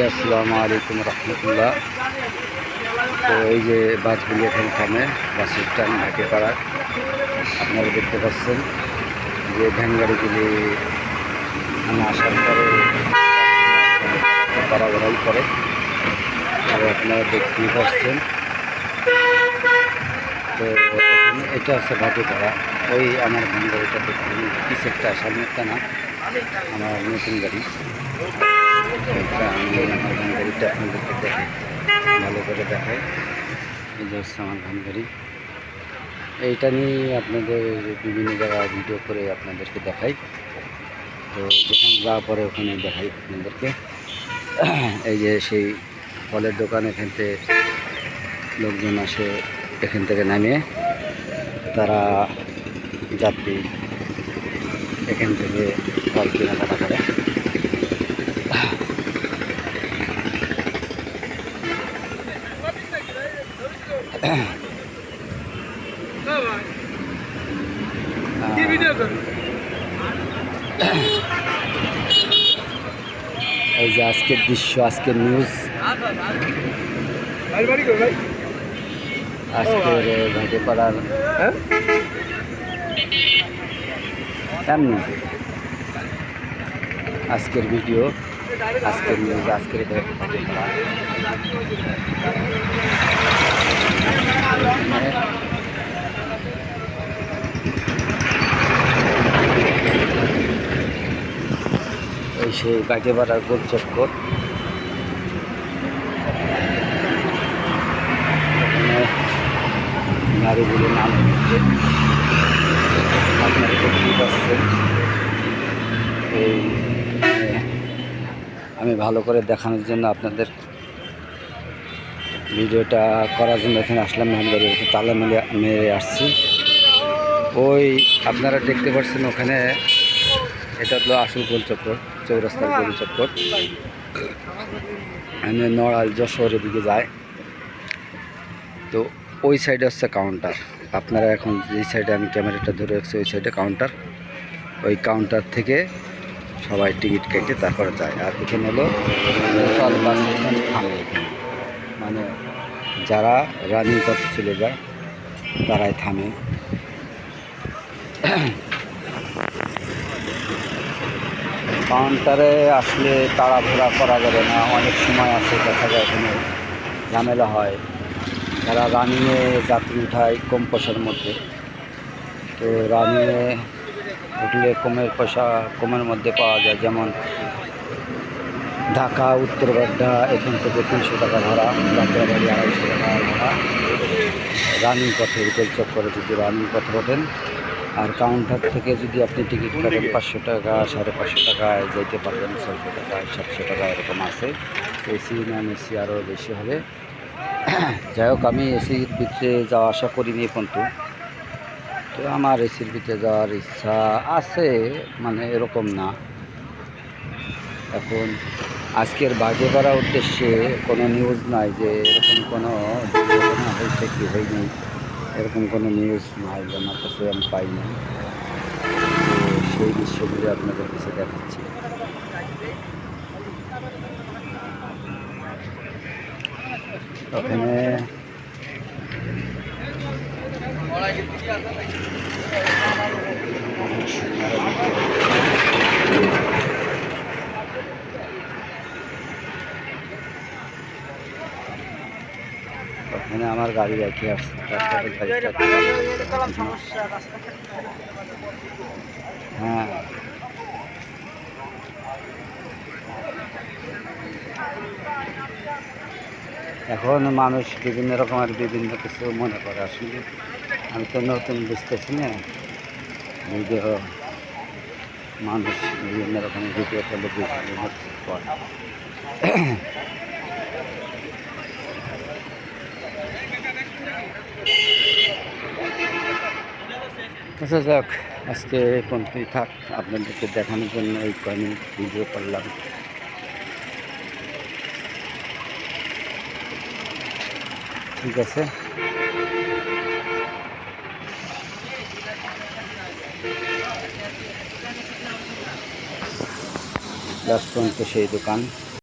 আসসালামু আলাইকুম রহমতুল্লাহ। তো এই যে বাসগুলি এখানে থামে, বাস স্ট্যান্ড ভাটিপাড়া। আপনারা দেখতে পাচ্ছেন যে ভ্যান গাড়িগুলি আসার পরে ঘোরাঘোরাই করে। আর আপনারা দেখতেই পাচ্ছেন। তো এখানে এটা হচ্ছে ভাটিপাড়া। ওই আমার ভ্যান গাড়িটা দেখুন, পিছেরটা, সামনেরটা না, আমার নতুন গাড়ি। আমি আমার ভ্যান গাড়িটা আপনাদেরকে দেখে ভালো করে দেখাই। এই যে হচ্ছে আমার ভ্যান গাড়ি। এইটা নিয়ে আপনাদের বিভিন্ন জায়গায় ভিডিও করে আপনাদেরকে দেখাই। তো যেখানে যাওয়ার পরে ওখানে দেখাই আপনাদেরকে। এই যে সেই ফলের দোকান, এখান থেকে লোকজন আসে, এখান থেকে নামে তারা যাত্রী এখান থেকে ফল কেনাকাটা করে। এই যে আজকের দৃশ্য, আজকের নিউজ, আজকের ভাটিপাড়ার এমনি আজকের ভিডিও, আজকের নিউজ, আজকের ভাটিপাড়া। এই সেই ভাটিপাড়ার গোল চক্কর। এখানে গাড়িগুলো নাম আপনারা দেখতেই পাচ্ছেন। এই আমি ভালো করে দেখানোর জন্য আপনাদের ভিডিওটা করার জন্য এখানে আসলাম। ভ্যান গাড়ি তালা মেরে আসছি। ওই আপনারা দেখতে পাচ্ছেন ওখানে, এটা হলো আসল গোল চক্কর, চৌরাস্তার গোল চক্কর। আমি নড়াইল যশোরের দিকে যায়। তো ওই সাইডে হচ্ছে কাউন্টার। আপনারা এখন যেই সাইডে আমি ক্যামেরাটা ধরে রাখছি ওই সাইডে কাউন্টার। ওই কাউন্টার থেকে সবাই টিকিট কেটে তারপরে যায়। আর এখানে হলো লোকাল বাস এখানে থামে, মানে যারা রানিং পথে চলে যায় তারাই থামে। কাউন্টারে আসলে তাড়াহুড়া করা যাবে না, অনেক সময় আছে, দেখা যায় এখানে ঝামেলা হয়। তারা রানিংয়ে যাত্রী উঠায় কম পয়সার মধ্যে। তো রানিংয়ে উঠলে কমের মধ্যে পাওয়া যায়, যেমন ঢাকা উত্তরবাড্ডা, এখান থেকে 300 টাকা ভাড়া, যাত্রাবাড়ি 250 টাকা ভাড়া। রানিং পথে গোল চক্করে যদি রানিং পথে ওঠেন, আর কাউন্টার থেকে যদি আপনি টিকিট কাটেন 500 টাকা, 550 টাকায় যেতে পারবেন, 600 টাকায়, 700 টাকা এরকম আছে। এসি নন এসি আরও বেশি হবে। যাই হোক, আমি এসির ভিতরে যাওয়া আসা করিনি কিন্তু। তো আমার এসির ভিতরে যাওয়ার ইচ্ছা আছে, মানে এরকম না। এখন আজকের ভাটিপাড়ার উদ্দেশ্যে কোনো নিউজ নাই যে এরকম কোনো দুর্ঘটনা হয়েছে কি হয়নি, এরকম কোনো নিউজ নাই আমার কাছে, আমি পাইনি। তো সেই দৃশ্যগুলো আপনাদের কাছে দেখাচ্ছি। ওখানে ওখানে আমার গাড়ি রেখে আসছে, হ্যাঁ। এখন মানুষ বিভিন্ন রকমের বিভিন্ন কিছু মনে করে। আসলে আমি তো নতুন বুঝতেছি না, ভিডিও মানুষ বিভিন্ন রকমের ভিডিও করলে বিভিন্ন কিছু করে। আচ্ছা যাক, আজকে পর্যন্তই থাক। আপনাদেরকে দেখানোর জন্য এই কয় মিনিট ভিডিও করলাম। ঠিক আছে, লাস্ট পর্যন্ত সেই দোকান।